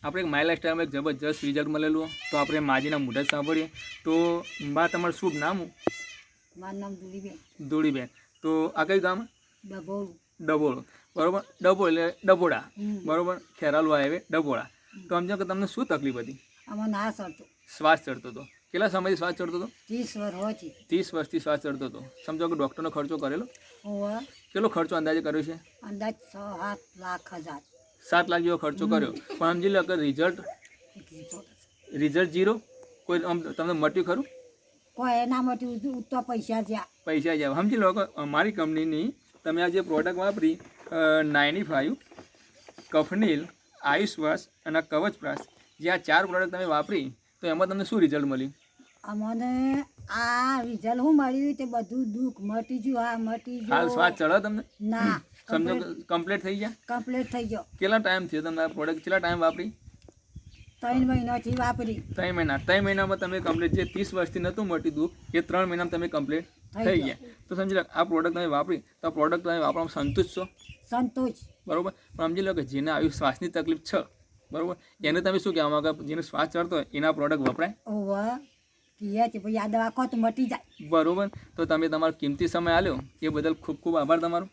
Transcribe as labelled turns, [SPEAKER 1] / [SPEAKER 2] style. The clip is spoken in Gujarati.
[SPEAKER 1] આપણે એક માય લાઈફસ્ટાઈલમાં એક જબરજસ્ત રિઝલ્ટ મળેલું, તો આપણે માજીના મોઢે જ સાંભળીએ. તો બા તમારું શુભ નામ?
[SPEAKER 2] મારું નામ ધૂળીબેન.
[SPEAKER 1] ધૂળીબેન. તો આ કયું ગામ?
[SPEAKER 2] ડભોળ.
[SPEAKER 1] ડભોળ. બરાબર. ડભોળ એટલે ડભોડા. બરાબર. ખેરાલુ હાઈવે ડભોડા. તો સમજો કે તમને શું તકલીફ હતી?
[SPEAKER 2] આમાં ના ચડતો.
[SPEAKER 1] શ્વાસ ચડતો હતો. કેટલા સમયથી શ્વાસ ચડતો હતો?
[SPEAKER 2] 30 વર્ષ હોય છે.
[SPEAKER 1] 30 વર્ષથી શ્વાસ ચડતો હતો. સમજો કે ડૉક્ટરનો ખર્ચો કરેલો?
[SPEAKER 2] હોવે.
[SPEAKER 1] કેટલો ખર્ચો અંદાજે કર્યો છે?
[SPEAKER 2] અંદાજ 6-7 લાખ હજાર.
[SPEAKER 1] 7 લાખ જેવો ખર્ચો કર્યો, પણ સમજી લો કે રિઝલ્ટ ઝીરો. કોઈ તમને મટ્યું ખરું?
[SPEAKER 2] કોઈ એના માટે ઉત્તર પૈસા જ્યાં
[SPEAKER 1] પૈસા જ આવે. સમજી લો કે અમારી કંપનીની તમે આ જે પ્રોડક્ટ વાપરી 95 કફનીલ, આયુશ્વાસ અને કવચ પ્રાસ, જે આ 4 પ્રોડક્ટ તમે વાપરી, તો એમાં તમને શું રિઝલ્ટ મળ્યું?
[SPEAKER 2] અમને આ રિઝલ્ટ શું મળ્યું તે બધું દુઃખ મટી ગયું. હા મટી ગયું.
[SPEAKER 1] હાલ શ્વાસ ચડે તમને?
[SPEAKER 2] ના.
[SPEAKER 1] સમજો કમ્પ્લીટ થઈ ગયા?
[SPEAKER 2] કમ્પ્લીટ થઈ ગયો.
[SPEAKER 1] કેટલા ટાઈમ થયો તમને આ પ્રોડક્ટ? કેટલા ટાઈમ વાપરી?
[SPEAKER 2] 3 મહિનાથી વાપરી.
[SPEAKER 1] 3 મહિના. 3 મહિનામાં તમે કમ્પ્લીટ, જે 30 વર્ષથી નહોતું મળતું દુઃખ, એ 3 મહિનામાં તમે કમ્પ્લીટ થઈ ગયા. તો સમજી લો આ પ્રોડક્ટ તમે વાપરી, તો આ પ્રોડક્ટ તમે વાપરવામાં સંતુષ્ટ છો?
[SPEAKER 2] સંતોષ.
[SPEAKER 1] બરાબર. પણ સમજી લો કે જેને આવી શ્વાસની તકલીફ છે, બરાબર, એને તમે શું કહેવા માંગો? જેને શ્વાસ ચડતો હોય એના પ્રોડક્ટ વપરાય?
[SPEAKER 2] ઓવા કીએ છે ભાઈ આ દવા કો તો મટી જાય.
[SPEAKER 1] બરાબર. તો તમે તમારો કિંમતી સમય આલ્યો એ બદલ ખૂબ ખૂબ આભાર તમારો.